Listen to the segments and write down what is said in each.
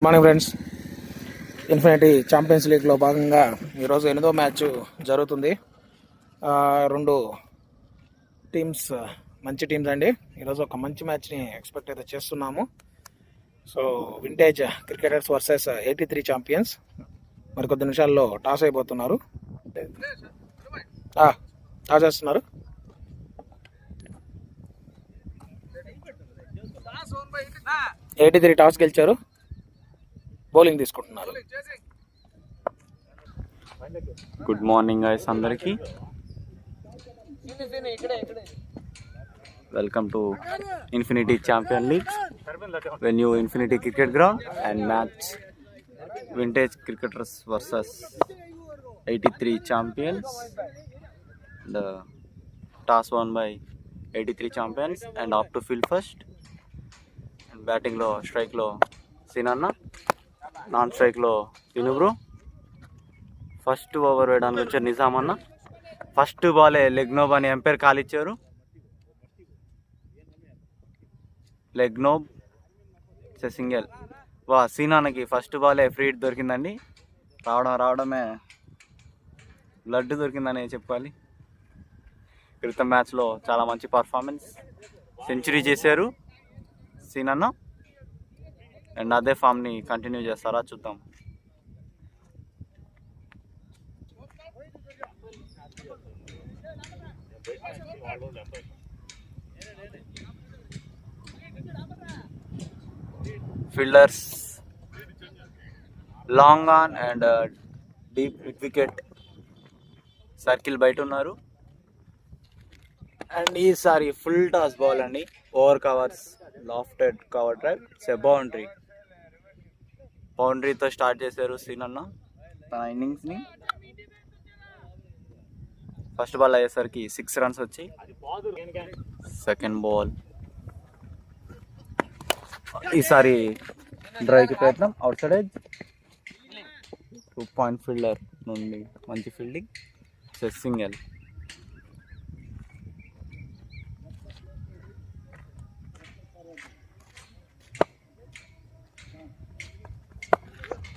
Morning friends, infinity champions లీగ్లో భాగంగా ఈరోజు 8వ మ్యాచ్ జరుగుతుంది. రెండు టీమ్స్ మంచి టీమ్స్ అండి. ఈరోజు ఒక మంచి మ్యాచ్ని ఎక్స్పెక్ట్ అయితే చేస్తున్నాము. So vintage cricketers versus 83 champions. మరికొద్ది నిమిషాల్లో టాస్ అయిపోతున్నారు. టాస్ చేస్తున్నారు. టాస్ గెలిచారు. బౌలింగ్ తీసుకుంటున్నారు. గుడ్ మార్నింగ్ గైస్ అందరికి. Welcome to infinity champion league, venue infinity cricket ground and match vintage cricketers versus 83 champions. The toss won by 83 champions and off to field first. And batting lo strike lo Sinanna, non స్ట్రైక్లో తినుబ్రు. First over వేయడానికి వచ్చారు నిజాం అన్న. First బాలే leg no ball అని umpire call ఇచ్చారు. Leg no ball single. సీనాన్నకి first బాలే ఫ్రీ హిట్ దొరికిందండి. రావడమే లడ్డు దొరికిందని చెప్పాలి. క్రితం మ్యాచ్లో చాలా మంచి పర్ఫార్మెన్స్, సెంచరీ చేశారు సీనన్న. అండ్ అదే ఫామ్ని కంటిన్యూ చేస్తారా చూద్దాం. Fielders long on and deep mid wicket circle బయట ఉన్నారు. అండ్ ఈసారి ఫుల్ టాస్ బాల్ అండి. Over covers, lofted cover drive, బౌండరీతో స్టార్ట్ చేశారు సీనన్న తన ఇన్నింగ్స్ని. ఫస్ట్ బాల్ అయ్యేసరికి 6 runs వచ్చి, సెకండ్ బాల్ ఈసారి డ్రైవ్కి ప్రయత్నం, out side edge, 2 point fielder నుండి మంచి ఫీల్డింగ్, సింగిల్.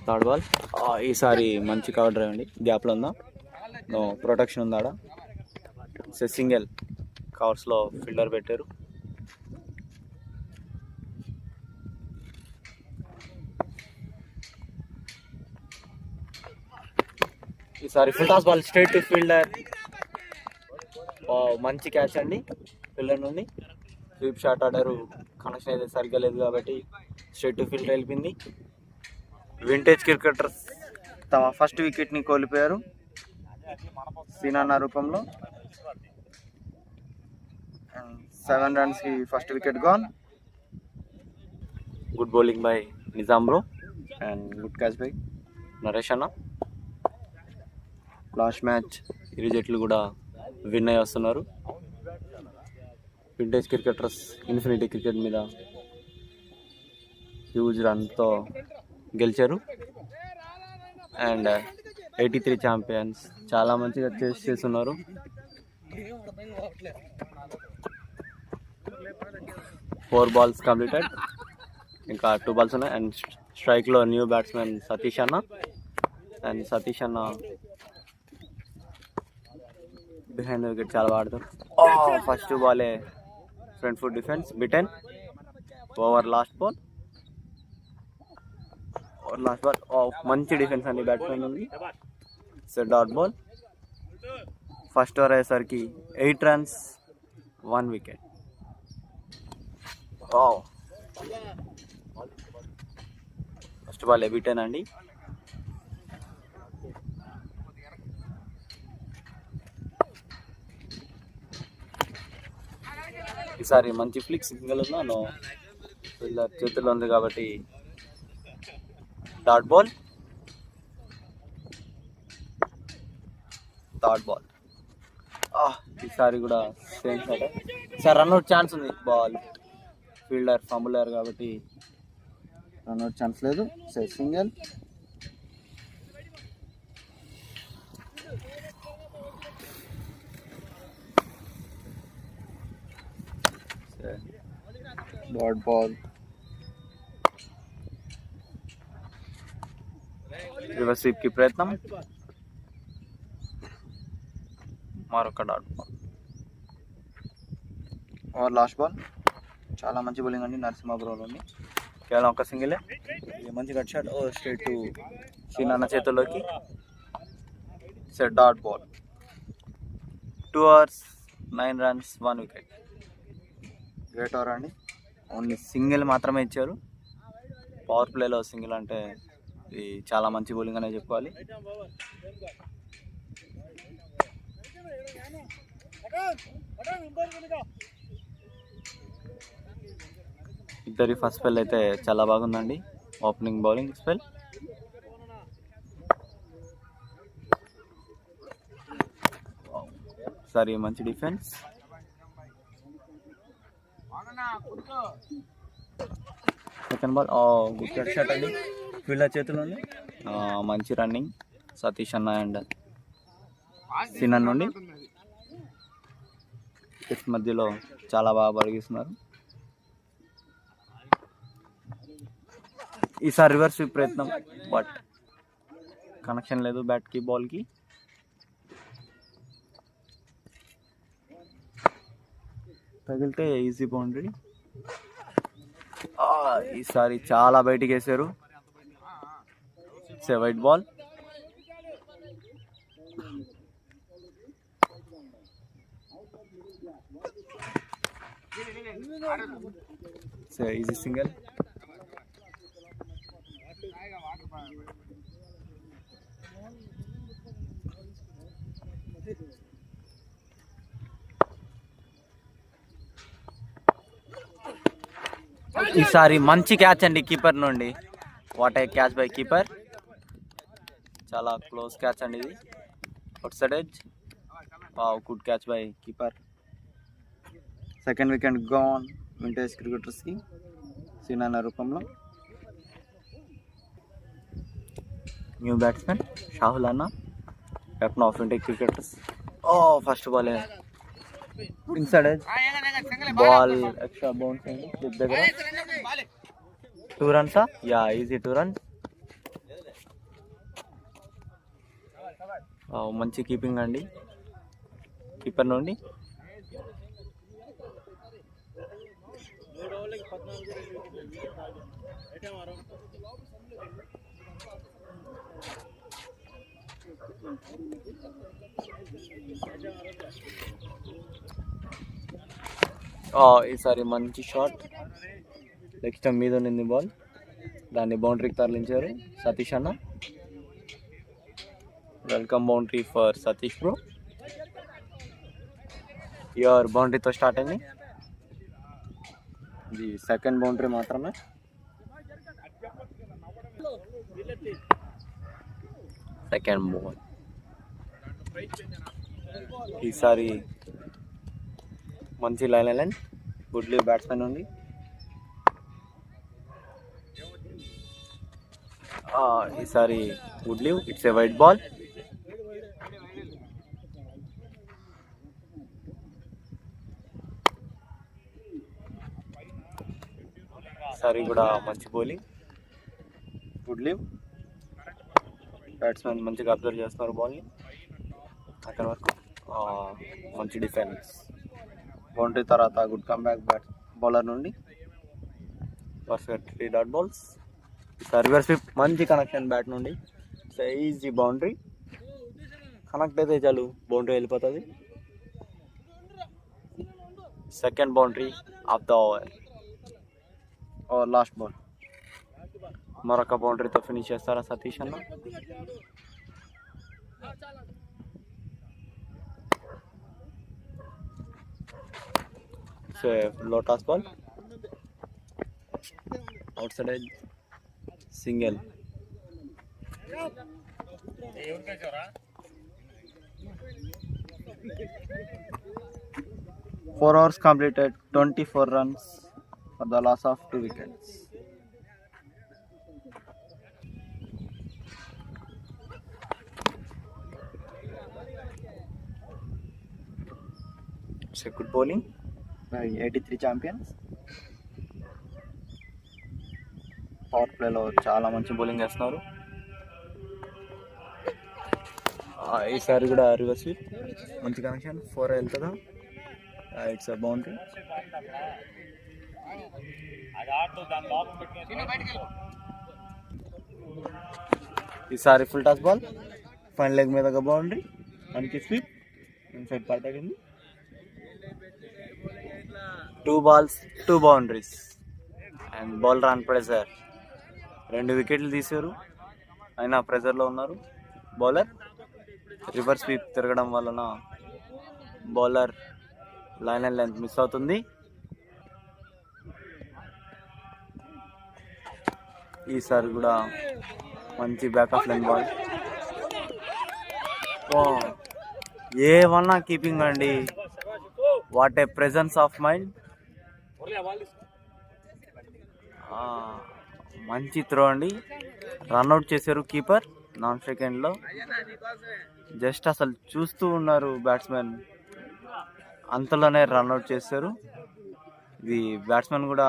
థర్డ్ బాల్ ఈసారి మంచి కవర్ డ్రైవ్ అండి. గ్యాప్లో ఉందా, నో ప్రొటెక్షన్ ఉందాడ, సింగిల్. కవర్స్లో ఫీల్డర్ పెట్టారు. ఈసారి full toss ball straight to fielder. మంచి క్యాచ్ అండి ఫీల్డర్ నుండి. స్వీప్ షాట్ ఆడారు, కనెక్షన్ అయితే సరిగ్గా లేదు కాబట్టి స్ట్రైట్ టు ఫీల్డర్ వెళ్ళింది. వింటేజ్ క్రికెటర్స్ తమ ఫస్ట్ వికెట్ని కోల్పోయారు సీనాన్న రూపంలో. 7 runsకి first wicket gone. Good bowling by Nizam bro and good catch by Naresh అన్న. లాస్ట్ మ్యాచ్ ఇరు జట్లు కూడా విన్ అయ్యి వస్తున్నారు. వింటేజ్ క్రికెటర్స్ ఇన్ఫినిటీ క్రికెట్ మీద హ్యూజ్ రన్తో గెలిచారు. అండ్ 83 ఛాంపియన్స్ చాలా మంచిగా చేస్తున్నారు. ఫోర్ బాల్స్ కంప్లీటెడ్, ఇంకా 2 balls ఉన్నాయి. అండ్ స్ట్రైక్లో న్యూ బ్యాట్స్మెన్ సతీష్ అన్న. అండ్ సతీష్ అన్న బిహైండ్ వికెట్ చాలా వాడతారు. ఫస్ట్ బాలే front foot defence, bitten. Over last ball మంచి డిఫెన్స్ అండి బ్యాట్స్మెన్ ఉంది. Dot ball. ఫస్ట్ ఓవర్ అయ్యేసరికి 8 runs, 1 wicket. First ball bitten అండి. ఈసారి మంచి ఫ్లిక్ సింగిల్ ఉన్నాను, ఫీల్డర్ చేతుల్లో ఉంది కాబట్టి డాట్ బాల్. థర్డ్ బాల్ ఈసారి కూడా సేమ్ షాట్. ఈసారి రన్అట్ ఛాన్స్ ఉంది. బాల్ ఫీల్డర్ ఫంబులర్ కాబట్టి రన్అట్ ఛాన్స్ లేదు. సింగిల్. Dot ball. రివర్స్ స్వీప్కి ప్రయత్నం, మరొక dot ball. Over last ball. చాలా మంచి బౌలింగ్ అండి నరసింహ బ్రోలోని. కేవలం ఒక సింగిలే. మంచి కట్ షాట్ స్ట్రైట్ టు సీనన్న చేతుల్లోకి. Set dot ball. 2 overs 9 runs 1 wicket. Great over అండి. ఓన్లీ సింగిల్ మాత్రమే ఇచ్చారు. పవర్ ప్లేలో సింగిల్ అంటే ఇది చాలా మంచి బౌలింగ్ అనే చెప్పుకోవాలి. ఇద్దరి ఫస్ట్ స్పెల్ అయితే చాలా బాగుందండి. Opening bowling spell. సరే మంచి defence. Second ball good cut shot అండి ఫీల్డర్ చేతిలో ఉంది. మంచి రన్నింగ్ సతీష్ అన్న అండ్ సినన్ నుండి. వికెట్స్ మధ్యలో చాలా బాగా బరిగిస్తున్నారు. ఈసారి రివర్స్ స్వీప్ ప్రయత్నం, బట్ కనెక్షన్ లేదు బ్యాట్కి బాల్కి. తగిలితే ఈజీ బౌండరీ. ఈసారి చాలా బయటికి వేసారు. It's a wide ball. It's a easy single. ఈసారి మంచి క్యాచ్ అండి కీపర్ నుండి. What a catch by keeper. చాలా క్లోజ్ క్యాచ్ అండి ఇది. Outside edge. Good catch by keeper. Second wicket gone vintage క్రికెటర్స్కి సీనన్న రూపంలో. న్యూ బ్యాట్స్మెన్ షాహుల్ అన్న, captain of vintage cricketers. First ball inside edge. Ball extra bounce అండి slip దగ్గర. 2 runs. Yeah easy 2 runs. మంచి keeping అండి కీపర్ నుండి. ఈసారి మంచి షాట్ లెగ్ స్టంప్ మీద ఉండింది బాల్. దాన్ని బౌండరీకి తరలించారు సతీష్ అన్న. Welcome boundary for Satish bro. Your బౌండరీతో స్టార్ట్ అయింది. ఇది సెకండ్ బౌండరీ మాత్రమే. Second ball. ఈసారి మంచి లైన్ గుడ్ లీవ్ బ్యాట్స్మెన్ ఉంది. ఈసారి good leave. It's a wide ball. ఈసారి కూడా మంచి బౌలింగ్, గుడ్ లీవ్. బ్యాట్స్మెన్ మంచిగా అబ్జర్వ్ చేస్తున్నారు బాల్ని. అక్కడ వరకు మంచి డిఫెన్స్. బౌండరీ తర్వాత గుడ్ కమ్బ్యాక్ బౌలర్ నుండి. Perfect 3 dot balls. Reverse sweep మంచి కనెక్షన్ బ్యాట్ నుండి. Easy boundary. కనెక్ట్ అయితే చాలు బౌండరీ వెళ్ళిపోతుంది. Second boundary of the over. Last ball. మరొక బౌండరీతో ఫినిష్ చేస్తారా సతీష్ అన్న. Low toss ball. Outside edge single. Four overs completed, 24 runs for the loss of 2 wickets. It's a good bowling by 83 champions. Power ప్లేలో చాలా మంచి bowling చేస్తున్నారు. ఈసారి కూడా రివర్స్ స్వీప్, మంచి కనెక్షన్ 4 వెళ్తుందా, ఇట్స్ బౌండరీ. ఈసారి full toss ball, fine leg మీద బౌండరీ, మంచి స్వీప్, ఇన్సైడ్ పార్ట్ తగ్గింది. 2 balls 2 boundaries and bowler on pressure. 2 వికెట్లు తీసారు, అయినా ప్రెజర్లో ఉన్నారు బౌలర్. రివర్స్ స్వీప్ తిరగడం వలన bowler line and length miss అవుతుంది. ఈసారి కూడా మంచి బ్యాక్ ఆఫ్ లైన్ బాల్. ఏమన్నా కీపింగ్ అండి, what a presence of mind. మంచి త్రో అండి, రన్అట్ చేశారు కీపర్ నాన్ సెకండ్లో. జస్ట్ అసలు చూస్తూ ఉన్నారు బ్యాట్స్మెన్, అంతలోనే రన్అట్ చేశారు. ఇది బ్యాట్స్మెన్ కూడా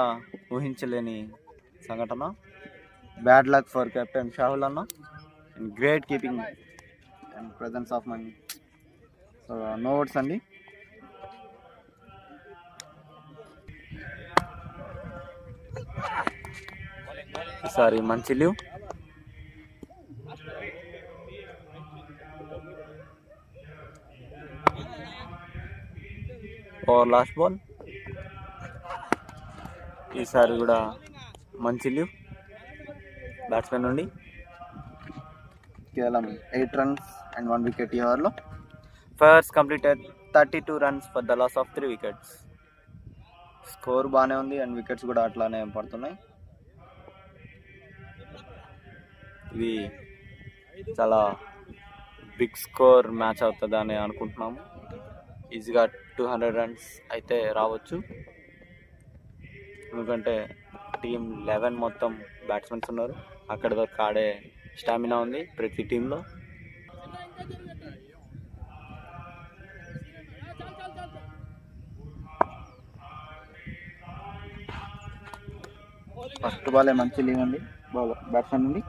ఊహించలేని సంఘటన. Bad luck for captain Shahul అన్న, and great keeping and presence of mind. So no words అండి. ఈసారి మంచి లీవ్. Over last ball. ఈసారి కూడా మంచి లీవ్ బ్యాట్స్మెన్ నుండి. కేవలం 8 runs అండ్ 1 wicket ఈ ఓవర్లో. First completed 32 runs for the loss of 3 wickets. Score బాగానే ఉంది అండ్ వికెట్స్ కూడా అట్లానే పడుతున్నాయి. ఇది చాలా బిగ్ స్కోర్ మ్యాచ్ అవుతుంది అని అనుకుంటున్నాము. ఈజీగా 200 runs అయితే రావచ్చు, ఎందుకంటే టీం 11 మొత్తం బ్యాట్స్మెన్స్ ఉన్నారు. అక్కడి వరకు ఆడే స్టామినా ఉంది ప్రతి టీంలో. ఫస్ట్ బాలే మంచి లీవ్ అండి బ్యాట్స్మెన్ నుండి.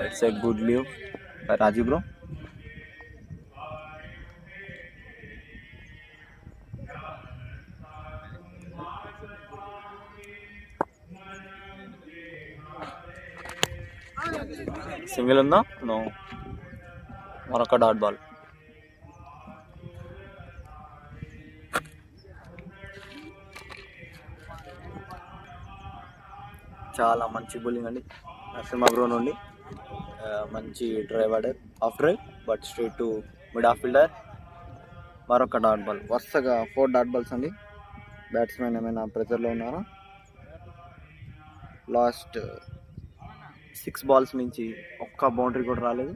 It's a good leave by Rajiv bro. Single ఉందా? నో, మరొక డాట్ బాల్. చాలా మంచి బౌలింగ్ అండి నరసింహ బ్రో నుండి. మంచి డ్రైవ్ ఆడారు, of drive but straight to mid of fielder. మరొక డాట్ బాల్. వరుసగా 4 డాట్ బాల్స్ అండి. బ్యాట్స్మెన్ ఏమైనా ప్రెజర్లో ఉన్నారా? లాస్ట్ 6 balls నుంచి ఒక్క బౌండరీ కూడా రాలేదు.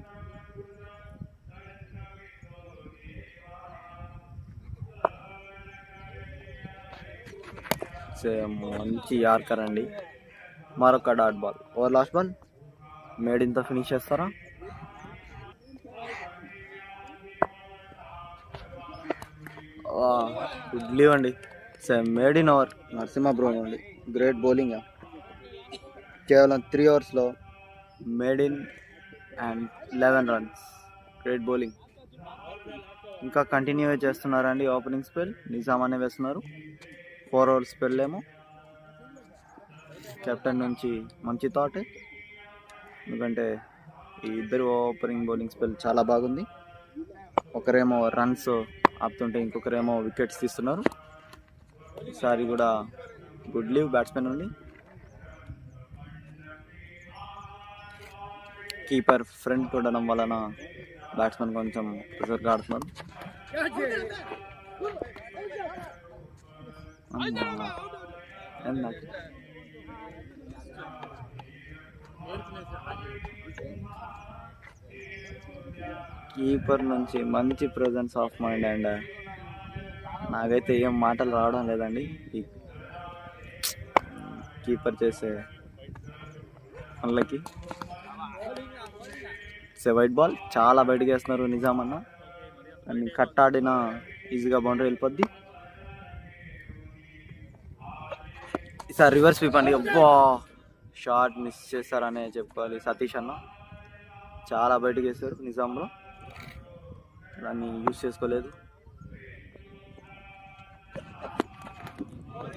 మంచి యార్కర్ అండి. మరొక dot ball. Over last ball. మేడిన్తో ఫినిష్ చేస్తారా? గుడ్ లీవ్ అండి. Maiden over Narasimha bro అండి. Great bowling. కేవలం 3 overs maiden and 11 runs. Great bowling. ఇంకా కంటిన్యూ చేస్తున్నారండి ఓపెనింగ్ స్పెల్. నిజామానే వేస్తున్నారు. 4 overs స్పెల్ ఏమో. కెప్టెన్ నుంచి మంచి థాట్, ఎందుకంటే ఈ ఇద్దరు ఓపెనింగ్ బౌలింగ్ స్పెల్ చాలా బాగుంది. ఒకరేమో రన్స్ ఆపుతుంటే ఇంకొకరేమో వికెట్స్ తీస్తున్నారు. ఈసారి కూడా గుడ్ లీవ్ బ్యాట్స్మెన్ నుండి. కీపర్ ఫ్రంట్ కొట్టడం వలన బ్యాట్స్మెన్ కొంచెం ప్రెజర్గా ఆడుతున్నారు. కీపర్ నుంచి మంచి ప్రెజెన్స్ ఆఫ్ మైండ్ అండ్ నాకైతే ఏం మాటలు రావడం లేదండి ఈ కీపర్ చేసే పనులకి. ఇట్స్ ఏ వైట్ బాల్, చాలా బయటకు వేస్తున్నారు నిజాం అన్న. అండ్ కట్టాడిన ఈజీగా బౌండరీ వెళ్ళిపోద్ది. ఈసారి రివర్స్ స్వీప్ అండి. అబ్బా, షాట్ మిస్ చేస్తారనే చెప్పుకోవాలి. సతీష్ అన్న చాలా బయటకు వేస్తారు నిజాంలో, దాన్ని యూజ్ చేసుకోలేదు.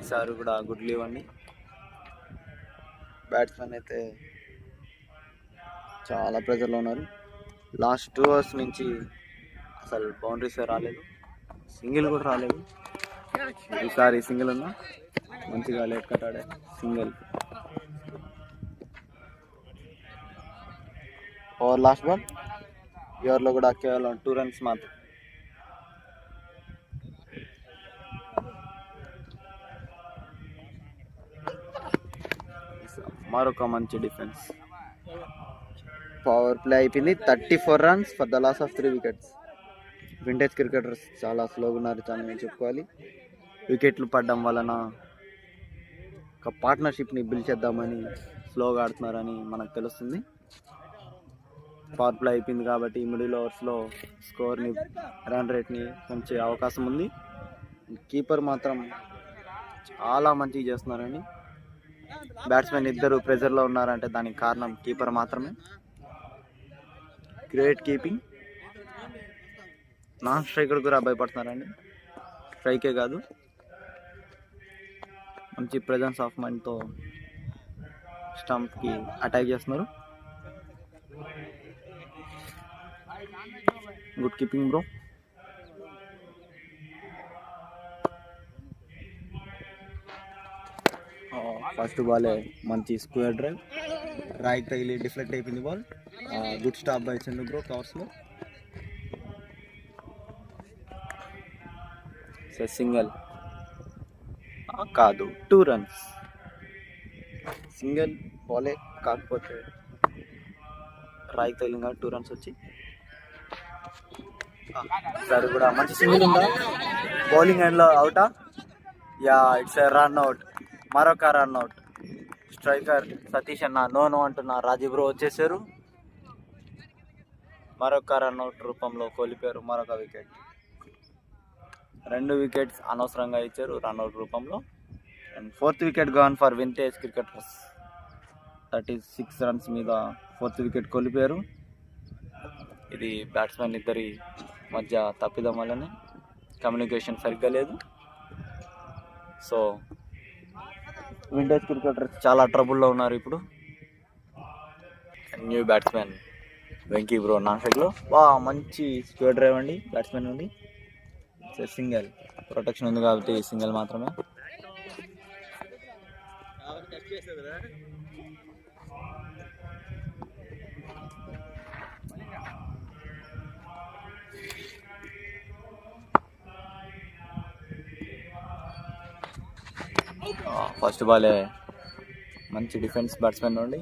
ఈసారి కూడా గుడ్ లీవ్ అండి. బ్యాట్స్మెన్ అయితే చాలా ప్రెజర్లో ఉన్నారు. లాస్ట్ 2 అవర్స్ నుంచి అసలు బౌండరీస్ రాలేదు, సింగిల్ కూడా రాలేదు. ఈసారి సింగిల్ ఉన్నా మంచిగా లేట్ కట్టాడే సింగిల్. ఓవర్ లాస్ట్ బాల్, ఎవరిలో కూడా కేవలం 2 runs మాత్రం. మరొక మంచి డిఫెన్స్. పవర్ ప్లే అయిపోయింది. 34 runs for the loss of 3 wickets. Vintage cricketers చాలా స్లోగా ఉన్నారు చాలా నేను చెప్పుకోవాలి. వికెట్లు పడడం వలన ఒక పార్ట్నర్షిప్ని బిల్డ్ చేద్దామని స్లోగా ఆడుతున్నారని మనకు తెలుస్తుంది. పవర్ ప్లే అయిపోయింది కాబట్టి మిడిల్ ఓవర్స్లో స్కోర్ని, రన్ రేట్ని పెంచే అవకాశం ఉంది. కీపర్ మాత్రం చాలా మంచిగా చేస్తున్నారండి. బ్యాట్స్మెన్ ఇద్దరు ప్రెజర్లో ఉన్నారంటే దానికి కారణం కీపర్ మాత్రమే. Great keeping. నాన్ స్ట్రైకర్ కూడా భయపడుతున్నారండి, స్ట్రైకే కాదు. మంచి ప్రెజెన్స్ ఆఫ్ మైండ్తో స్టంప్కి అటాక్ చేస్తున్నారు. Good keeping bro. ఫస్ట్ బాలే మంచి స్క్వేర్ డ్రైవ్, రైట్ తగిలి డిఫ్లెక్ట్ అయిపోయింది ball. Good stop by Chandu bro కవర్స్లో. సింగిల్ కాదు, 2 runs. సింగిల్ బాలే కాకపోతే రైట్ తగిలింగా 2 runs వచ్చి. సరే కూడా మంచి సింగిల్ ఉందా, బౌలింగ్ ఎండ్లో అవుటా? Yeah, it's a run out. మరొక రన్ అవుట్. స్ట్రైకర్ సతీష్ అన్న నో అంటున్న రాజీ బ్రో వచ్చేసారు. మరొక రన్ అవుట్ రూపంలో కోల్పోయారు మరొక వికెట్. 2 wickets అనవసరంగా ఇచ్చారు రన్ అవుట్ రూపంలో. And 4th wicket gone for vintage cricketers. 36 runs మీద 4th wicket కోల్పోయారు. ఇది బ్యాట్స్మెన్ ఇద్దరి మధ్య తప్పిదం వల్లనే, కమ్యూనికేషన్ సరిగ్గా లేదు. సో వింటేజ్ క్రికెటర్స్ చాలా ట్రబుల్లో ఉన్నారు ఇప్పుడు. New batsmen Venky bro non స్ట్రైక్లో. మంచి స్క్వేర్ డ్రైవ్ అండి బ్యాట్స్మెన్ నుండి. సింగిల్, ప్రొటెక్షన్ ఉంది కాబట్టి సింగిల్ మాత్రమే. ఫస్ట్ బాలే మంచి డిఫెన్స్ బ్యాట్స్మెన్ నుండి.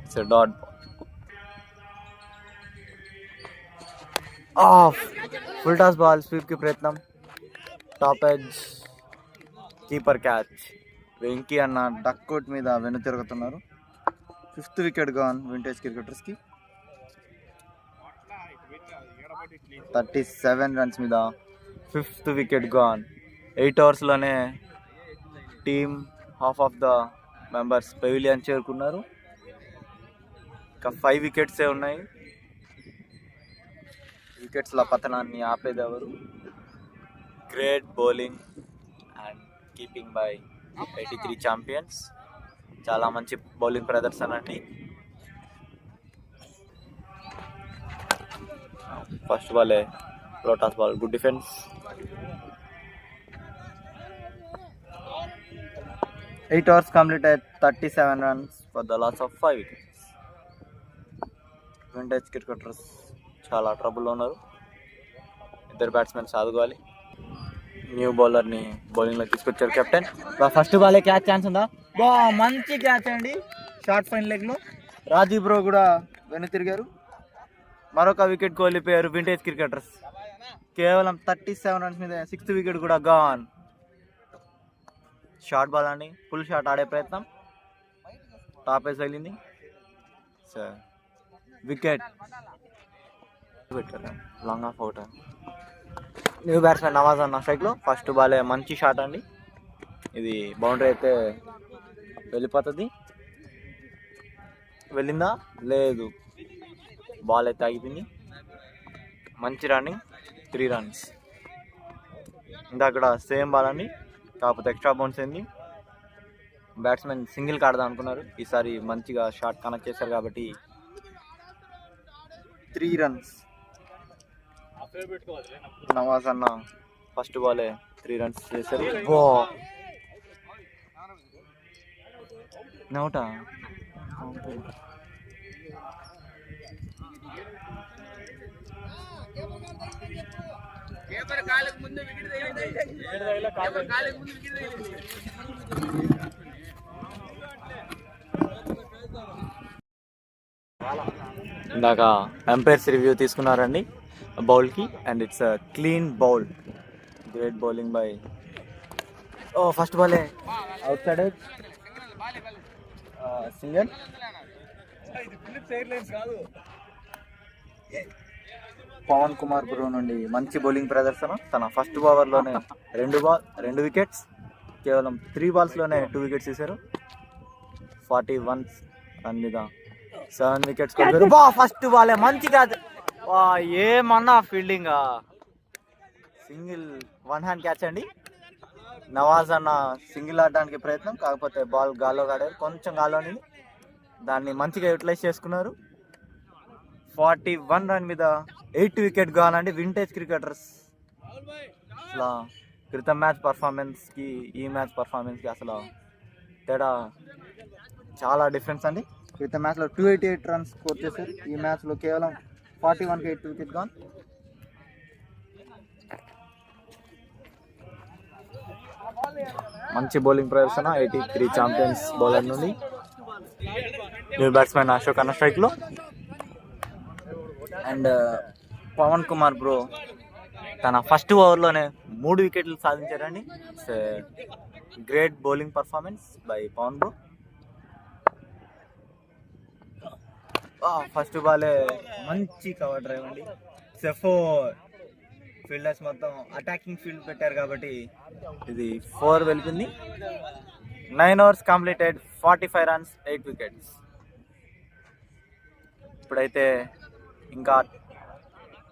It's dot off. Full toss ball, స్వీప్కి ప్రయత్నం, top edge, keeper catch. Venky అన్న డక్అవుట్ మీద వెను తిరుగుతున్నారు. 5th wicket గాన్ వింటేజ్ క్రికెటర్స్కి. 37 runs మీద 5th wicket గాన్. 8 hours-లోనే team half of the members pavilion చేరుకున్నారు. ఇంకా 5 wickets ఉన్నాయి. వికెట్స్ల పతనాన్ని ఆపేది ఎవరు? Great bowling and keeping by 83 champions. చాలా మంచి బౌలింగ్ ప్రదర్శన అండి. ఫస్ట్ బాలే low toss ball, good defence. Eight overs completed, 37 runs for the loss of 5 wickets. Vintage cricketers చాలా ట్రబుల్లో ఉన్నారు. ఇద్దరు బ్యాట్స్మెన్ సాదుకోవాలి. న్యూ బౌలర్ని బౌలింగ్లో తీసుకొచ్చారు కెప్టెన్. ఫస్ట్ బాలే క్యాచ్ ఛాన్స్ ఉందా? మంచి క్యాచ్ అండి, షార్ట్ ఫైన్ లెగ్లో. రాజీ బ్రో కూడా వెను తిరిగారు. మరొక వికెట్ కోల్పోయారు వింటేజ్ క్రికెటర్స్. కేవలం 37 runs మీద 6th wicket కూడా గాన్. షార్ట్ బాల్ అండి, ఫుల్ షాట్ ఆడే ప్రయత్నం, టాప్ వేసి వెళ్ళింది. వికెట్ పెట్టారు, long off out. New batsmen Nawaz అన్న స్ట్రైక్లో ఫస్ట్ బాలే మంచి షాట్ అండి. ఇది బౌండరీ అయితే వెళ్ళిపోతుంది. వెళ్ళిందా? లేదు, బాల్ అయితే ఆగిపోయింది. మంచి రన్నింగ్, 3 runs. ఇంకా అక్కడ సేమ్ బాల్ అండి, కాకపోతే ఎక్స్ట్రా బౌన్స్ అయింది. బ్యాట్స్మెన్ సింగిల్ కాడదాం అనుకున్నారు, ఈసారి మంచిగా షాట్ కనెక్ట్ చేశారు కాబట్టి 3 runs. నవాజ్ అన్న ఫస్ట్ బాలే 3 runs చేశారు. నౌటా ఇందాక ఎంపైర్స్ రివ్యూ తీసుకున్నారండి బౌల్కి, and it's clean bowl, great bowling by. First బాలే outside edge, single. Pavan Kumar bro నుండి మంచి బౌలింగ్ ప్రదర్శన. తన ఫస్ట్ ఓవర్లోనే 2 వికెట్స్, కేవలం 3 balls-లోనే 2 wickets తీశారు. 41 రన్ మీద 7 wickets కొట్టారు. ఫస్ట్ బాలే మంచిగా, ఏమన్నా ఫీల్డింగ్, సింగిల్, 1 hand క్యాచ్ అండి. నవాజ్ అన్న సింగిల్ ఆడడానికి ప్రయత్నం, కాకపోతే బాల్ గాల్లో ఆడారు, కొంచెం గాల్లోని దాన్ని మంచిగా యూటిలైజ్ చేసుకున్నారు. 41 రన్ మీద 8 wicket కావాలండి. వింటేజ్ క్రికెటర్స్ అసలు క్రితం మ్యాచ్ పర్ఫార్మెన్స్కి ఈ మ్యాచ్ పర్ఫార్మెన్స్కి అసలు తేడా చాలా డిఫరెన్స్ అండి. క్రితం మ్యాచ్లో 288 runs స్కోర్ చేశారు, ఈ మ్యాచ్లో కేవలం 41కి 8 wickets గాన్. మంచి బౌలింగ్ ప్రదర్శన 83 ఛాంపియన్స్ బౌలర్ నుండి. న్యూ బ్యాట్స్మెన్ అశోక్ అన్న స్ట్రైక్లో, అండ్ పవన్ కుమార్ బ్రో తన ఫస్ట్ ఓవర్లోనే 3 wickets సాధించారండి. It's great bowling performance by Pavan bro. First బాలే మంచి కవర్ డ్రైవ్ అండి. సెఫో ఫీల్డర్స్ మొత్తం అటాకింగ్ ఫీల్డ్ పెట్టారు కాబట్టి ఇది 4 వెళ్ళింది. 9 overs కంప్లీటెడ్, 45 runs, 8 wickets. ఇప్పుడైతే ఇంకా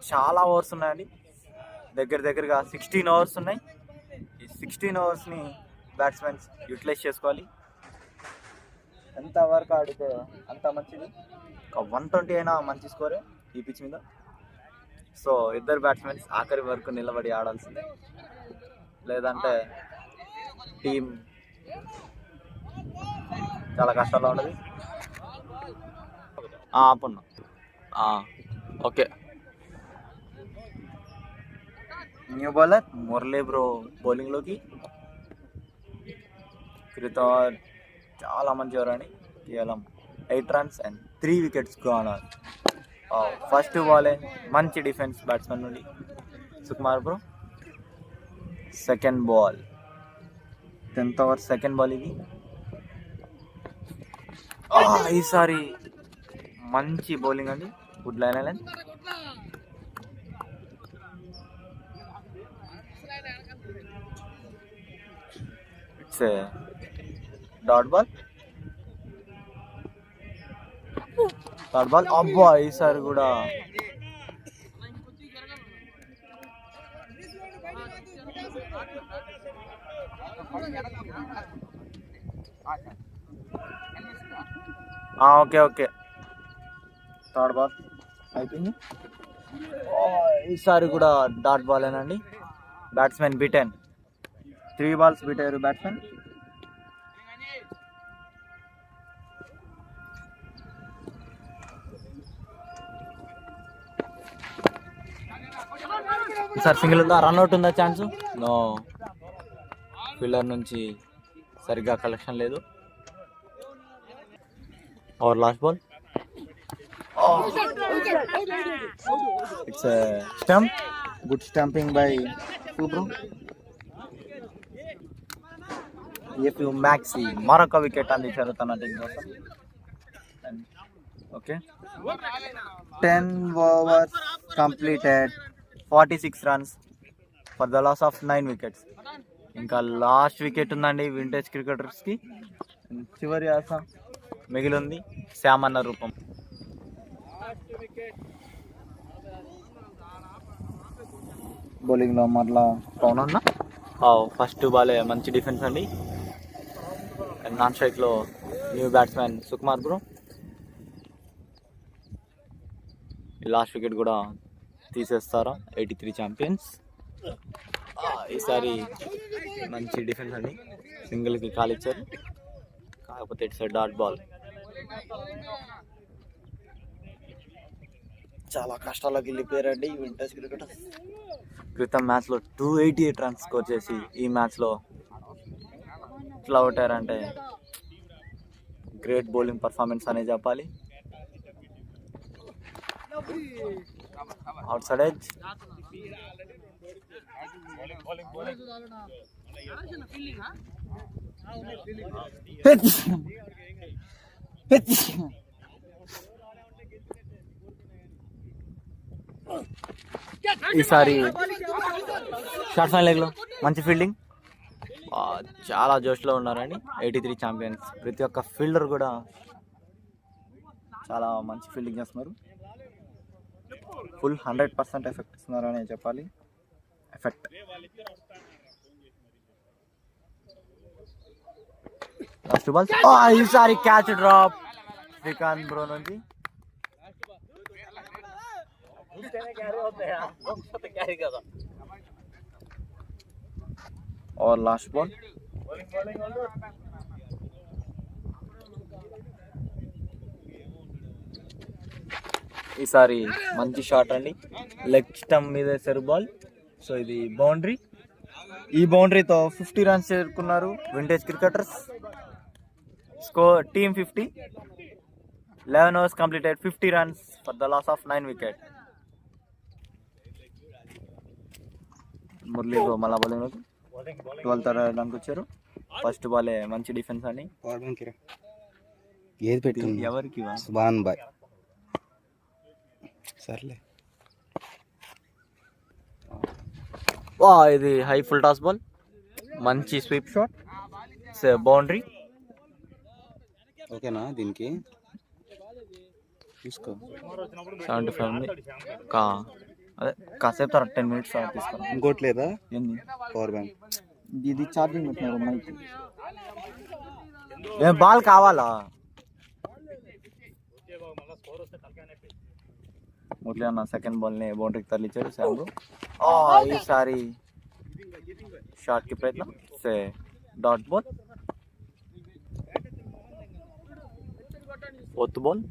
చాలా ఓవర్స్ ఉన్నాయండి, దగ్గరగా 16 overs ఉన్నాయి. ఈ 16 oversని బ్యాట్స్మెన్స్ యూటిలైజ్ చేసుకోవాలి. ఎంతవరకు ఆడితే అంత మంచిది. ఒక 120 అయినా మంచి స్కోరే ఈ పిచ్ మీద. సో ఇద్దరు బ్యాట్స్మెన్స్ ఆఖరి వరకు నిలబడి ఆడాల్సిందే, లేదంటే టీం చాలా కష్టాల్లో ఉన్నది. ఆపున్నా, okay. New bowler Murali bro బౌలింగ్లోకి. క్రితం చాలా మంచి ఎవరని, కేవలం 8 runs and 3 wickets కావాలి. ఫస్ట్ బాలే మంచి డిఫెన్స్ బ్యాట్స్మెన్ నుండి Sukumar bro. Second ball, 10th over second ball ఇది. ఈసారి మంచి బౌలింగ్ అండి, good line. It's dot ball. అబ్బా ఈసారి కూడా ఓకే. థర్డ్ బాల్ అయిపోయింది. ఈసారి కూడా డాట్ బాలేనండి. బ్యాట్స్మెన్ బీటెన్, 3 balls బీటారు బ్యాట్స్మెన్. సార్ సింగిల్ ఉందా, రన్అట్ ఉందా, ఛాన్స్ నో. ఫీల్డర్ నుంచి సరిగ్గా కలెక్షన్ లేదు. Over last ball, it's stump, good stumping by bro. AP Maxi మరొక వికెట్ అందించారు తన టీం కోసం. Okay 10 overs completed 46 runs for the loss of 9 wickets. ఇంకా లాస్ట్ వికెట్ ఉందండి వింటేజ్ క్రికెటర్స్కి. చివరి ఆశ మిగిలి ఉంది శ్యామ్ అన్న రూపం. బౌలింగ్లో మరలా పవన్ అన్న. ఫస్ట్ బాలే మంచి డిఫెన్స్ అండి. నాన్ స్ట్రైక్లో new batsmen Sukumar bro. Last wicket కూడా తీసేస్తారా 83 ఛాంపియన్స్. ఈసారి మంచి డిఫెన్స్ అండి. సింగిల్కి కాల్ ఇచ్చారు, కాకపోతే ఇట్స్ డాట్ బాల్. చాలా కష్టాల్లోకి వెళ్ళిపోయారండి వింటేజ్ క్రికెటర్స్. క్రితం మ్యాచ్లో 288 రన్స్ స్కోర్ చేసి ఈ మ్యాచ్లో ఇట్లా అవుతారంటే గ్రేట్ బౌలింగ్ పర్ఫార్మెన్స్ అనే చెప్పాలి. Out side edge. ఈసారి షార్ట్ ఫైన్ లెగ్లో మంచి ఫీల్డింగ్. చాలా జోష్లో ఉన్నారండి 83 ఛాంపియన్స్. ప్రతి ఒక్క ఫీల్డర్ కూడా చాలా మంచి ఫీల్డింగ్ చేస్తున్నారు. ఫుల్ 100% ఎఫెక్ట్ ఇస్తున్నారని చెప్పాలి. ఎఫెక్ట్. Last ball. ఈసారి క్యాచ్ డ్రాప్ శ్రీకాంత్ బ్రో నుంచి. और लास्ट बॉल. ఈసారి మంచి షాట్ అండి. లెగ్ స్టంప్ మీద వేసారు బాల్. సో ఇది బౌండరీ. ఈ బౌండరీతో 50 రన్స్ చేరుకున్నారు vintage cricketers. Score team 50. 11 overs completed 50 runs for the loss of 9 wickets. Murali bro మళ్ళా బౌలింగ్ 12th రన్కి వచ్చారు. ఫస్ట్ బాలే మంచి డిఫెన్స్ అండి. ఏది పెట్టింది ఎవరికి? సుభాన్ బాయ్. సర్లే. ఇది హై ఫుల్ టాస్ బాల్. మంచి స్వీప్ షాట్. బౌండరీ. ఓకేనా దీనికి తీసుకో. 75 ఉంది. అదే కాసేపు 10 minutes తీసుకోండి. ఇంకోటి లేదా ఏంది? Power bank. ఇది ఛార్జింగ్ పెట్టినారు మైక్. ఏం బాల్ కావాలా? మురళి అన్న సెకండ్ బాల్ని బౌండరీకి తరలించారు శాంబు. ఈసారి షాట్కి ప్రయత్నం. Dot ball. 4th ball.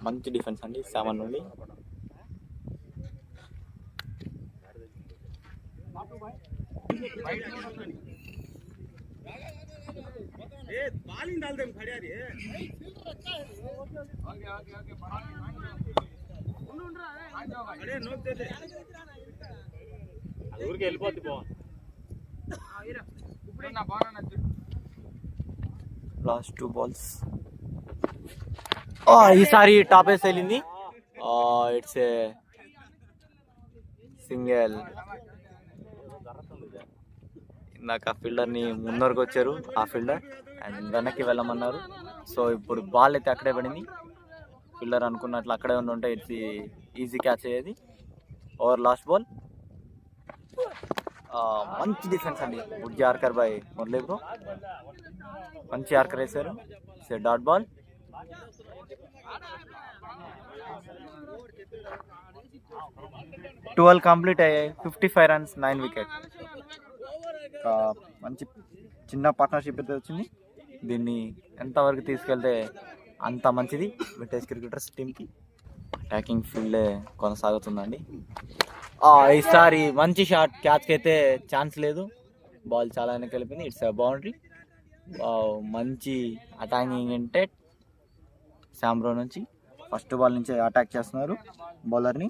మంచి డిఫెన్స్ అండి 7 నుండి. Last 2 balls. ఈసారి టాప్ వేసి వెళ్ళింది. It's a single. ఇందాక ఫీల్డర్ని ముందరకు వచ్చారు ఆ ఫీల్డర్ అండ్ వెనక్కి వెళ్ళమన్నారు. సో ఇప్పుడు బాల్ అయితే అక్కడే పడింది. ఫీల్డర్ అనుకున్నట్లు అక్కడే ఉంటే ఇట్స్ ఈజీ క్యాచ్ అయ్యేది. Over last ball. మంచి డిఫెన్స్ అండి good yorker by Murali bro. మంచి యార్కర్ వేశారు. Dot ball. ట్వెల్వ్ కంప్లీట్ అయ్యాయి. 55 runs 9 wickets. మంచి చిన్న పార్ట్నర్షిప్ అయితే వచ్చింది. దీన్ని ఎంతవరకు తీసుకెళ్తే అంత మంచిది వింటేజ్ క్రికెటర్స్ టీంకి. అటాకింగ్ ఫీల్డే కొనసాగుతుందండి. ఈసారి మంచి షాట్. క్యాచ్కి అయితే ఛాన్స్ లేదు. బాల్ చాలా వెనక్కి వెళ్ళిపోయింది. It's boundary. మంచి అటాకింగ్ అంటే శాంబ్రో నుంచి ఫస్ట్ బాల్ నుంచి అటాక్ చేస్తున్నారు బౌలర్ని.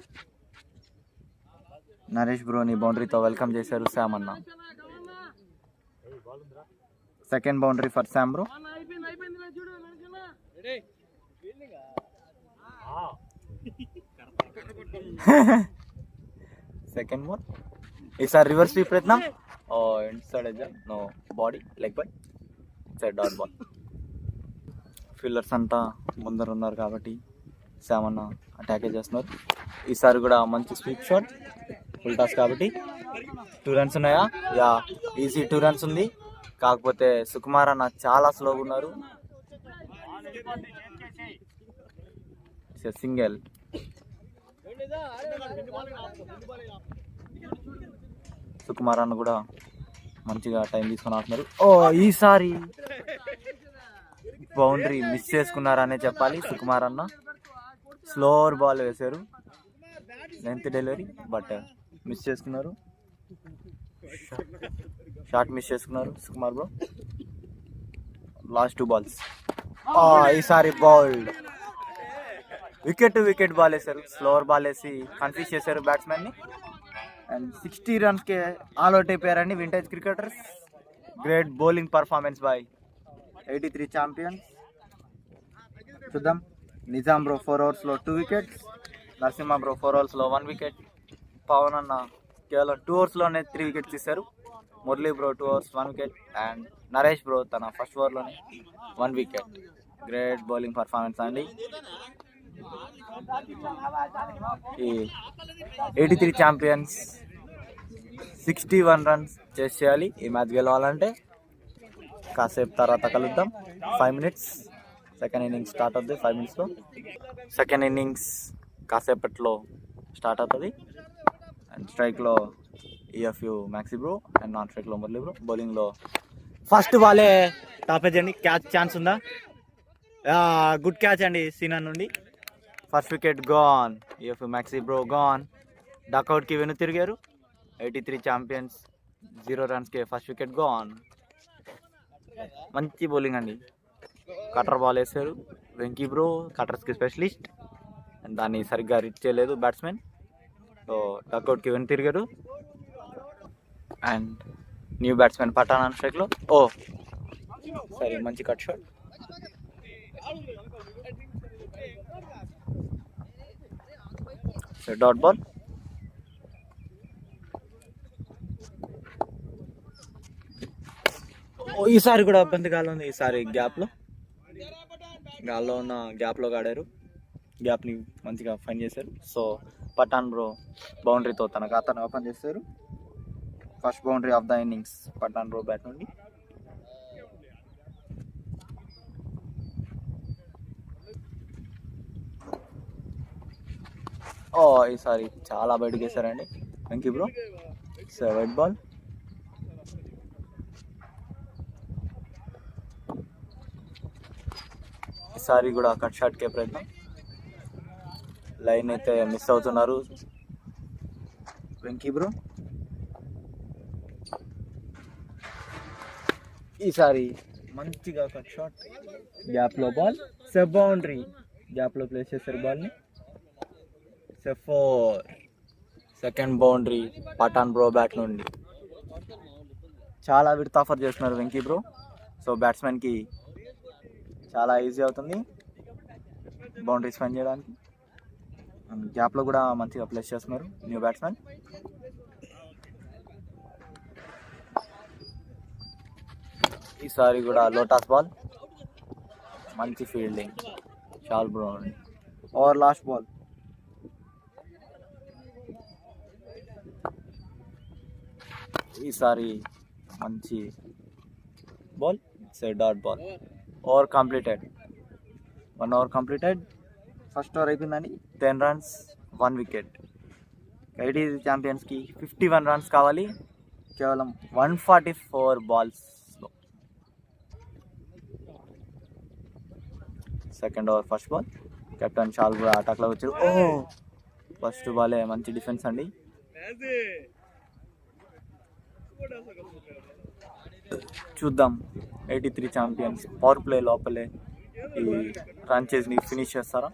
నరేష్ బ్రోని బౌండరీతో వెల్కమ్ చేశారు శామ్ అన్న. సెకండ్ బౌండరీ ఫర్ శాంబ్రో. సెకండ్ బాల్ ఈసారి రివర్స్ స్వీప్ ప్రయత్నం. Inside edge, no body, leg bye, inside dot ball. Fielders అంతా ముందర ఉన్నారు కాబట్టి సామన్న అటాకే చేస్తున్నారు. ఈసారి కూడా మంచి స్వీప్ షాట్, ఫుల్ టాస్ కాబట్టి 2 runs ఉన్నాయా? యా, ఈజీ 2 runs ఉంది. కాకపోతే సుకుమార్ అన్న చాలా స్లోగా ఉన్నారు. సింగిల్. సుకుమార్ అన్న కూడా మంచిగా టైం తీసుకొని ఆడుతున్నారు. ఈసారి బౌండరీ మిస్ చేసుకున్నారనే చెప్పాలి. సుకుమార్ అన్న స్లోవర్ బాల్ వేశారు, లెంత్ డెలివరీ, బట్ మిస్ చేసుకున్నారు. షాట్ మిస్ చేసుకున్నారు సుకుమార్ బ్రో. Last 2 balls. ఈసారి బౌల్డ్. వికెట్ బాల్ వేశారు, స్లోవర్ బాల్ వేసి కన్ఫ్యూజ్ చేశారు బ్యాట్స్మెన్ని. అండ్ 60 runsకే ఆల్అౌట్ అయిపోయారండి vintage cricketers. Great bowling performance by 83 champions. చూద్దాం. Nizam bro 4 overs 2 wickets, Narasimha bro 4 overs 1 wicket, Pavan అన్న కేవలం 2 overs 3 wickets తీశారు. Murali bro 2 overs 1 wicket, and Naresh bro తన ఫస్ట్ ఓవర్లోనే 1 wicket. గ్రేట్ బౌలింగ్ పర్ఫార్మెన్స్ అండి. ఈ 83 ఛాంపియన్స్ 61 runs చేసి చేయాలి ఈ మ్యాచ్ గెలవాలంటే. కాసేపు తర్వాత కలుద్దాం. 5 minutes సెకండ్ ఇన్నింగ్స్ స్టార్ట్ అవుతుంది. 5 minutesలో సెకండ్ ఇన్నింగ్స్ కాసేపట్లో స్టార్ట్ అవుతుంది. అండ్ స్ట్రైక్లో EFU Maxi bro, and non స్ట్రైక్లో మురళీ బ్రో. బౌలింగ్లో ఫస్ట్ బాలే టాప్ ఎడ్జ్ అండి. క్యాచ్ ఛాన్స్ ఉందా? గుడ్ క్యాచ్ అండి సీనా నుండి. First wicket gone. EFU Maxi bro gone. డక్అవుట్కి వెను తిరిగారు. 83 ఛాంపియన్స్ 0 runsకే ఫస్ట్ వికెట్ గాన్. మంచి బౌలింగ్ అండి. కటర్ బాల్ వేశారు వెంకీ బ్రో, కటర్స్కి స్పెషలిస్ట్. అండ్ దాన్ని సరిగ్గా రీచ్ చేయలేదు బ్యాట్స్మెన్. సో డక్అవుట్కి వెను తిరిగారు. అండ్ న్యూ బ్యాట్స్మెన్ పఠాన్ స్ట్రైక్లో. సరే, మంచి కట్ షాట్. Dot ball. ఈసారి కూడా బంతి గాల్లో ఉంది. ఈసారి గాల్లో ఉన్న గ్యాప్లో ఆడారు. గ్యాప్ని మంచిగా ఫైన్ చేశారు. సో పఠాన్ బ్రో బౌండరీతో తన ఖాతాను ఓపెన్ చేశారు. First boundary of the innings Pathan bro bat నుండి. ఈసారి చాలా బయటకు వేశారండి వెంకీ బ్రో. White ball. ఈసారి కూడా కట్ షాట్కే ప్రయత్నం. లైన్ అయితే మిస్ అవుతున్నారు వెంకీ బ్రో. ఈసారి మంచిగా కట్ షాట్, గ్యాప్లో బాల్, సెఫ్ బౌండరీ. గ్యాప్లో ప్లేస్ చేశారు బాల్ని. Second boundary Pathan bro bat నుండి. చాలా విడత్ ఆఫర్ చేస్తున్నారు వెంకీ బ్రో. సో బ్యాట్స్మెన్కి చాలా ఈజీ అవుతుంది బౌండరీస్ ఫైన్ చేయడానికి. గ్యాప్లో కూడా మంచిగా ప్లేస్ చేస్తున్నారు న్యూ బ్యాట్స్మెన్. ఈసారి కూడా లోటాస్ బాల్, మంచి ఫీల్డింగ్ చాల్ బ్రో. Over last ball. ఈసారి మంచి ball, dot ball. Over completed. 1 over completed. First over అయిపోయిందని 10 runs 1 wicket. 83 ఛాంపియన్స్కి 51 runs కావాలి కేవలం 144 balls-లో. Second over first ball. Captain చాల్ కూడా అటాక్లో వచ్చారు. ఫస్ట్ బాలే మంచి డిఫెన్స్ అండి. చూద్దాం 83 ఛాంపియన్స్ పవర్ ప్లే లోపలే ఈ రన్ చేసి ఫినిష్ చేస్తారా,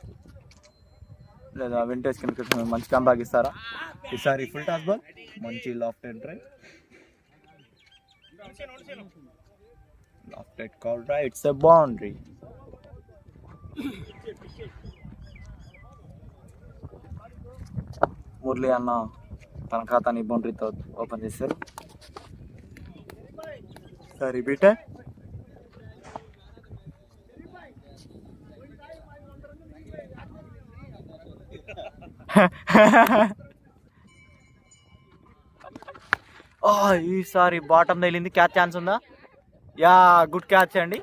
లేదా వింటేజ్ క్రికెట్ మంచి కంబ్యాక్ ఇస్తారా. ఈసారి ఫుల్ టాస్ బాల్, మంచి లాఫ్టెడ్ drive. లాఫ్టెడ్ call drive, it's a boundary. Murali అన్న తన ఖాతాని బౌండరీతో ఓపెన్ చేశారు. సరే బీటే ఈసారి బాటం తగిలింది. క్యాచ్ ఛాన్స్ ఉందా? యా, గుడ్ క్యాచ్ అండి.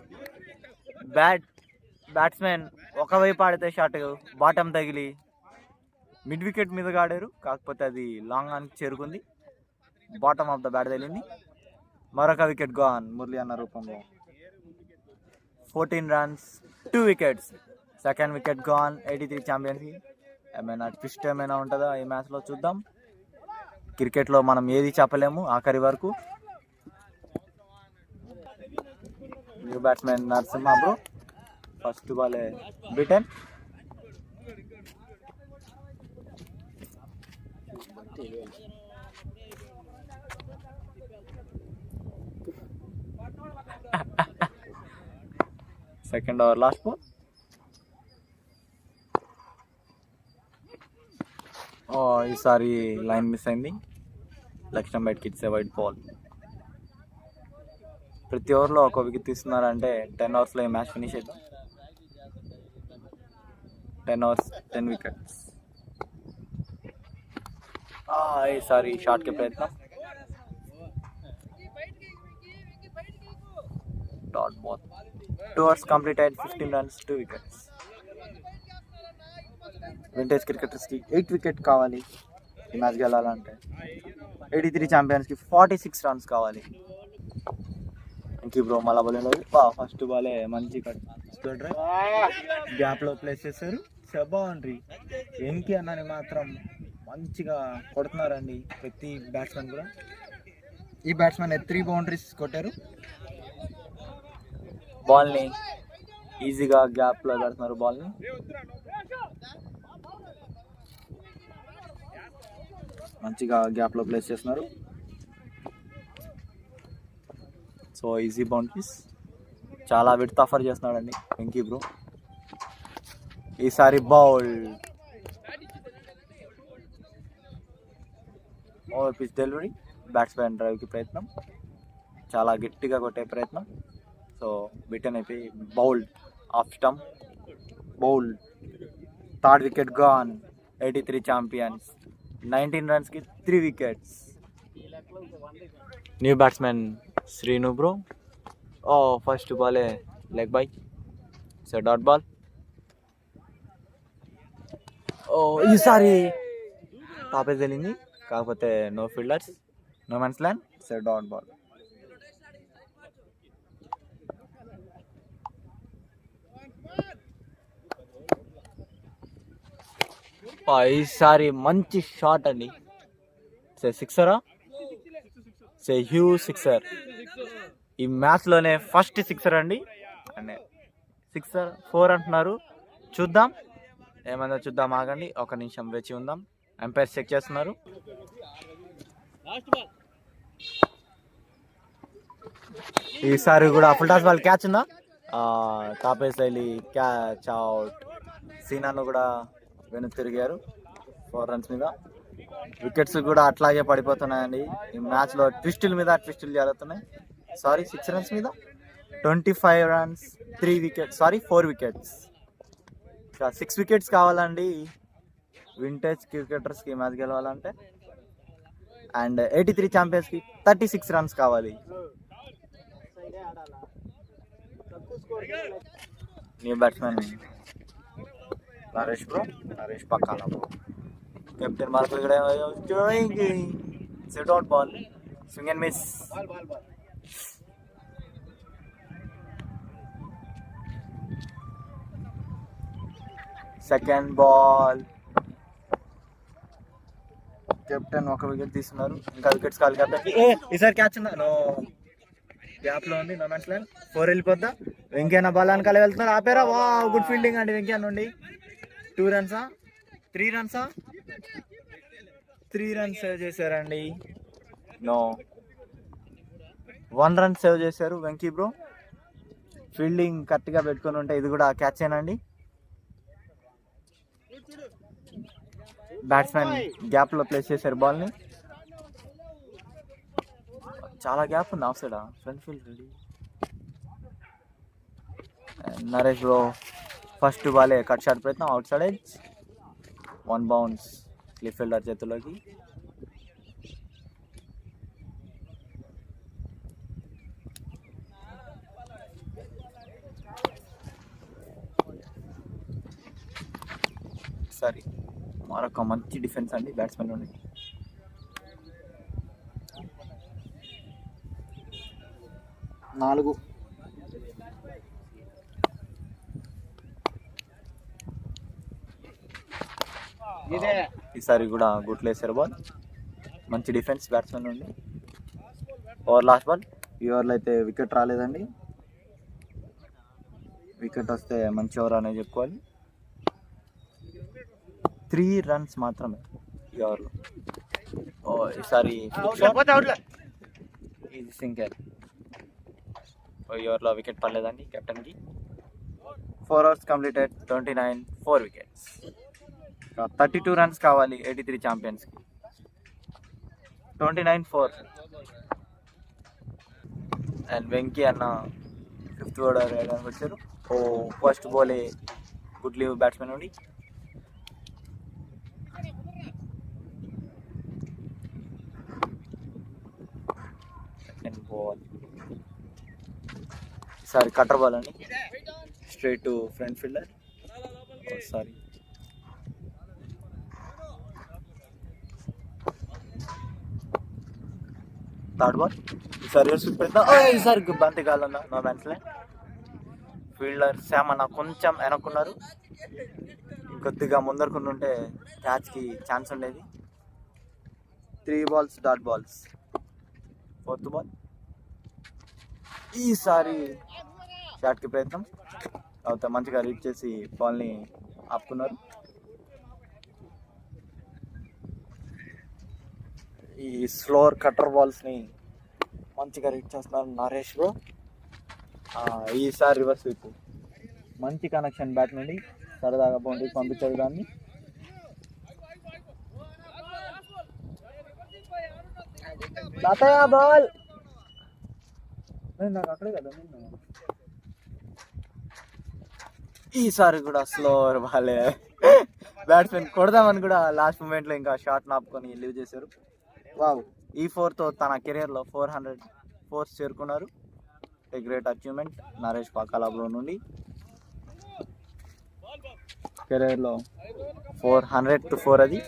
బ్యాట్స్మెన్ ఒకవైపు ఆడితే షాట్ బాటం తగిలి మిడ్ వికెట్ మీద ఆడారు. కాకపోతే అది లాంగ్ ఆన్ చేరుకుంది. బాటమ్ ఆఫ్ ద బ్యాట్ తగిలింది. మరొక వికెట్ గాన్ మురళి అన్న రూపంలో. 14 runs 2 wickets. Second wicket gone. 83 ఛాంపియన్కి. ఏమైనా ట్విస్ట్ ఏమైనా ఉంటుందా ఈ మ్యాచ్లో చూద్దాం. క్రికెట్లో మనం ఏది చెప్పలేము ఆఖరి వరకు. New batsmen Narasimha bro. First బాలే beaten. Second over last ball. ఈసారి లైన్ మిస్ అయింది. లక్ష్యం బయటకి ఇచ్చే వైట్ బాల్. ప్రతి ఓవర్లో ఒక వికెట్ తీస్తున్నారంటే 10 overs ఈ మ్యాచ్ ఫినిష్ అవుతాం. 10 overs 10 wickets. ఈసారి షాట్కి ప్రయత్నం. Dot ball. 2 overs completed, 15 runs 2 wickets. వింటేజ్ క్రికెటర్స్కి 8 wicket కావాలి ఈ మ్యాచ్ గెలాలంటే. 83 ఛాంపియన్స్కి 46 runs కావాలి. ఇంక బ్రో మళ్ళా బౌలింగ్. ఫస్ట్ బాలే మంచి కట్ గ్యాప్లో ప్లేస్ చేశారు. బౌండరీ. వెంకీ అన్నని మాత్రం మంచిగా కొడుతున్నారండి ప్రతి బ్యాట్స్మెన్ కూడా. ఈ బ్యాట్స్మెన్ 3 boundaries కొట్టారు. బాల్ని ఈజీగా గ్యాప్లో పెడుతున్నారు. బాల్ని మంచిగా గ్యాప్లో ప్లేస్ చేస్తున్నారు. So easy boundaries. చాలా విడ్త్ ఆఫర్ చేస్తున్నాడండి వెంకీ బ్రో. ఈసారి bowl. Over pitch delivery. Batsmen డ్రైవ్కి ప్రయత్నం. చాలా గట్టిగా కొట్టే ప్రయత్నం. సో బిటన్ అయిపోయి bowled. Off stump bowl. Third wicket gone. 83 champions. 19 runsకి 3 wickets. New batsmen Srinu bro. First బాలే లెగ్ బై. Dot ball. ఈసారి టాపేజ్ వెళ్ళింది. కాకపోతే no fielders, no man's land. Dot ball. ఈసారి మంచి షాట్ అండి. సిక్సరా? Huge sixer. ఈ మ్యాచ్లోనే ఫస్ట్ సిక్సర్ అండి. అంటే 6-4 అంటున్నారు. చూద్దాం ఏమైనా చూద్దాం. ఆగండి, ఒక నిమిషం వేచి ఉందాం. ఎంపైర్ చెక్ చేస్తున్నారు. ఈసారి కూడా ఫుల్ టాస్ బాల్ క్యాచ్ ఉందా? తాపేసి వెళ్ళి క్యాచ్ అవుట్. సీనాను కూడా వెనక్కి తిరిగారు 4 runs మీద. వికెట్స్ కూడా అట్లాగే పడిపోతున్నాయండి ఈ మ్యాచ్లో. ట్విస్టుల మీద ట్విస్టులు జరుగుతున్నాయి. 6 runs మీద 25 runs 3 wickets. 4 wickets. ఇంకా 6 wickets కావాలండి వింటేజ్ క్రికెటర్స్కి మ్యాచ్ గెలవాలంటే. అండ్ 83 ఛాంపియన్స్కి 36 runs కావాలి. New batsmen Naresh bro. Naresh పక్కన బ్రో. కెప్టెన్ మార్కులు ఇక్కడ set out ball. Swing and miss. Second ball. Captain ఒక వికెట్ తీస్తున్నారు. ఇంకా వికెట్స్ కావాలి కెప్టెన్. ఈసారి క్యాచ్ ఉందా? నో. గ్యాప్లో ఉంది. No man's land. 4 వెళ్ళిపోద్దా? వెంకయ్య బాల్ వెనకాల వెళ్తున్నారు. ఆపేరా? వా, గుడ్ ఫీల్డింగ్ అండి వెంకయ్య నుండి. 2 runs 3 runs 3 runs సేవ్ చేశారండి. నో, 1 run సేవ్ చేశారు వెంకీ బ్రో. ఫీల్డింగ్ కరెక్ట్గా పెట్టుకొని ఉంటే ఇది కూడా క్యాచ్ ఏనండి. బ్యాట్స్మెన్ గ్యాప్లో ప్లేస్ చేశారు బాల్ని. చాలా గ్యాప్ ఉంది of side, front field ready. Naresh bro first బాలే కట్ షాట్ ప్రయత్నం, out side edge, 1 bounce cliff fielder చేతుల్లోకి. సరే మరొక మంచి డిఫెన్స్ అండి బ్యాట్స్మెన్ నుండి. నాలుగు. ఈసారి కూడా గుట్లు వేసారు బాల్. మంచి డిఫెన్స్ బ్యాట్స్మెన్ నుండి. Over last ball. ఈ ఓవర్లో అయితే వికెట్ రాలేదండి. వికెట్ వస్తే మంచి ఓవర్ అనేది చెప్పుకోవాలి. 3 runs మాత్రమే ఈ ఓవర్లో. ఈసారి ఈజీ సింగర్. ఈ ఓవర్లో wicket పడలేదండి కెప్టెన్కి. 4 overs completed, 29, 4 wickets. 32 runs కావాలి 83 ఛాంపియన్స్కి. 29-4. అండ్ వెంకీ అన్న 5th ఓవర్ వేయడానికి వచ్చారు. First ball good leave batsmen నుండి. సెకండ్ బాల్ ఈసారి కటర్ బాల్ అండి, straight to front fielder. Sorry third ball. ఈసారి ఈసారి బంతి కావాలన్నా నో బ్యాట్స్లే. ఫీల్డర్ శామ్ అన్న కొంచెం వెనక్కున్నారు, ఇంకొద్దిగా ముందరుకుంటుంటే క్యాచ్కి ఛాన్స్ ఉండేది. 3 balls dot balls. 4th ball. ఈసారి షాట్కి ప్రయత్నం, తర్వాత మంచిగా రీడ్ చేసి బాల్ని ఆపుకున్నారు. ఈ స్లోవర్ కటర్ బాల్స్ని మంచిగా రీడ్ చేస్తున్నారు నరేష్ బ్రో. ఈసారి రివర్స్ స్వీప్, మంచి కనెక్షన్ బ్యాట్ నుండి సరదాగా బౌండరీకి పంపించారు దాన్ని. బాల్ నాకు అక్కడే కదా. ఈసారి కూడా స్లోవర్ బాలే. బ్యాట్స్మెన్ కొడదామని కూడా లాస్ట్ మూమెంట్లో ఇంకా షాట్ నాపుకొని లీవ్ చేశారు. వావ్, ఈ 4తో తన కెరియర్లో 400 4s చేరుకున్నారు. A great achievement Naresh Pakala bro నుండి. కెరియర్లో 400-4 అది.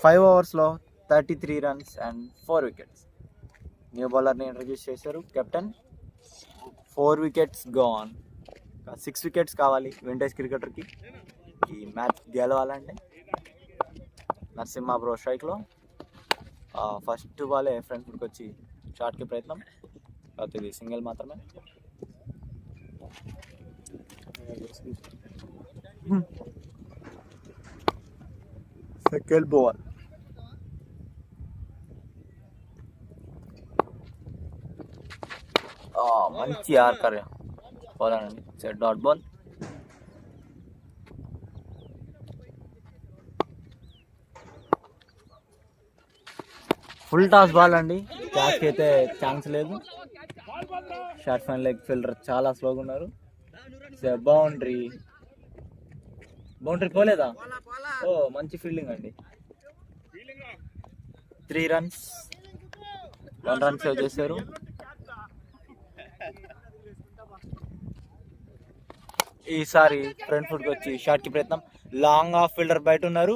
5 oversలో 33 runs and 4 wickets. న్యూ బౌలర్ని ఇంట్రడ్యూస్ చేశారు కెప్టెన్. 4 wickets gone. 6 wickets కావాలి వింటేజ్ క్రికెటర్కి ఈ మ్యాచ్ గెలవాలంటే. నరసింహ బ్రో స్ట్రైక్లో. ఫస్ట్ బాలే ఫ్రంట్ ఫుట్కి వచ్చి షాట్కి ప్రయత్నం, కాకపోతే ఇది సింగిల్ మాత్రమే. Second ball. మంచి ఆర్కర్ పోలానండి, సెట్ dot ball. Full toss ball అండి, క్యాచ్కి అయితే ఛాన్స్ లేదు. షార్ట్ ఫైన్ లెగ్ ఫీల్డర్ చాలా స్లోగా ఉన్నారు. బౌండరీ పోలేదా? మంచి ఫీల్డింగ్ అండి. 3 runs, 1 run సేవ్ చేశారు. ఈసారి ఫ్రంట్ ఫుట్కి వచ్చి షాట్కి ప్రయత్నం, లాంగ్ ఆఫ్ ఫీల్డర్ బయట ఉన్నారు.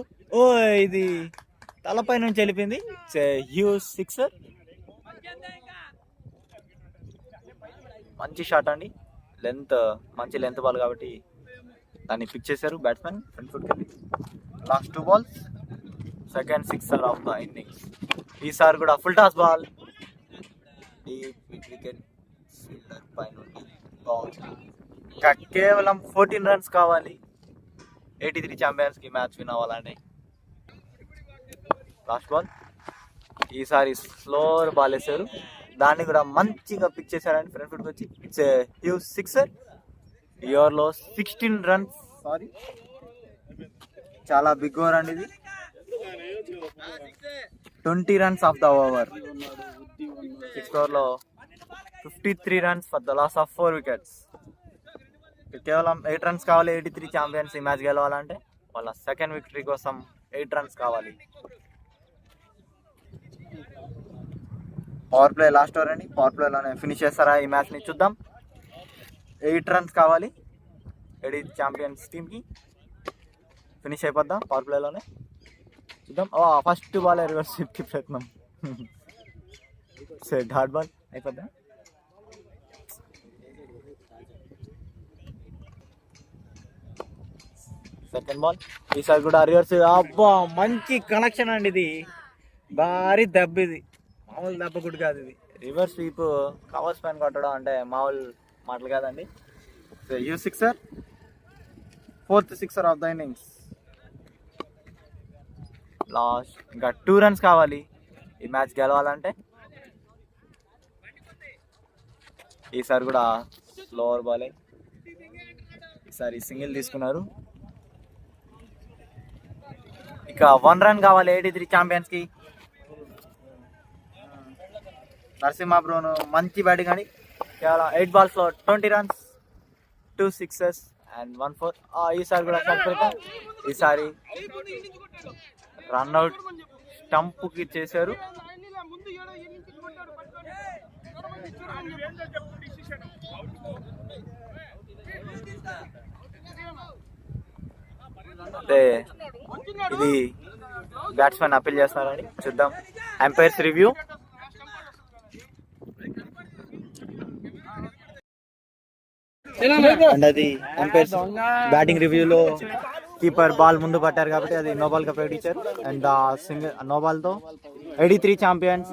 ఇది తలపై నుంచి వెళ్ళిపోయింది. హ్యూజ్ 6. మంచి షాట్ అండి, మంచి లెంత్ బాల్ కాబట్టి దాన్ని పిక్ చేశారు బ్యాట్స్మెన్ ఫ్రంట్ ఫుట్కి. Last 2 balls, second 6er of the innings. ఈసారి కూడా full toss ball, wicket fielder పైన కేవలం 14 runs కావాలి 83 ఛాంపియన్స్కి మ్యాచ్ విన్ అవ్వాలండి. Last ball. ఈసారి స్లోవర్ బాల్ వేశారు, దాన్ని కూడా మంచిగా పిక్ చేశారండి ఫ్రంట్ ఫుట్కి వచ్చి. It's a huge 6. ఈ ఓవర్లో 16 runs, చాలా బిగ్ ఓవర్ అండి ఇది. 20 runs ఆఫ్ ద ఓవర్. 6 ఓవర్లో 53 runs for the loss of 4 wickets. కేవలం 8 runs కావాలి 83 ఛాంపియన్స్ ఈ మ్యాచ్ గెలవాలంటే. వాళ్ళ సెకండ్ విక్టరీ కోసం 8 runs కావాలి. పవర్ ప్లే లాస్ట్ ఓవర్ అండి. పవర్ ప్లేలోనే ఫినిష్ చేస్తారా ఈ మ్యాచ్ని చూద్దాం. 8 runs కావాలి ఏడి ఛాంపియన్స్ టీమ్కి. ఫినిష్ అయిపోద్దాం పవర్ ప్లేలోనే చూద్దాం. ఫస్ట్ బాల్ రివర్స్ కి ప్రయత్నం. డాట్ బాల్ అయిపోద్దా. సెకండ్ బాల్ ఈసారి కూడా రివర్స్. అబ్బా మంచి కనెక్షన్ అండి ఇది. భారీ దెబ్బ ఇది, మామూలు దెబ్బ కూడా కాదు ఇది. రివర్స్ స్వీప్ కవర్స్ పైన కొట్టడం అంటే మామూలు మాటలు కాదండి. So you sixer, 4th sixer of the innings. Last ఇంకా 2 runs కావాలి ఈ మ్యాచ్ గెలవాలంటే. ఈసారి కూడా స్లోవర్ బాలే. ఈసారి సింగిల్ తీసుకున్నారు. ఇక 1 run కావాలి 83 ఛాంపియన్స్కి. నరసింహ బ్రోను మంచి బ్యాటింగ్ అని కేవలం 8 balls 20 runs, 2 sixes and 1 4. ఈసారి కూడా ఈసారి రన్అట్ స్టంప్కి చేశారు. అంటే ఇది బ్యాట్స్మెన్ అప్పీల్ చేస్తున్నారని చూద్దాం. Umpires review. అండ్ అది అంపైర్స్ బ్యాటింగ్ రివ్యూలో కీపర్ బాల్ ముందు పట్టారు కాబట్టి అది నో బాల్ గా ప్రకటించారు. అండ్ సింగిల్ నో బాల్ తో 83 ఛాంపియన్స్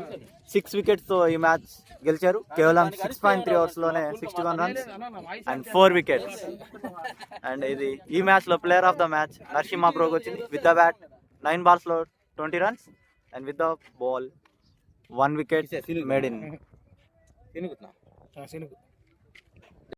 6 wickets తో ఈ మ్యాచ్ గెలిచారు. కేవలం 6.3 overs లోనే 61 runs అండ్ 4 wickets. అండ్ ఇది ఈ మ్యాచ్ లో player of the match Narasimha బ్రోకి వచ్చింది. With the bat 9 balls 20 runs and with the ball 1 wicket made in.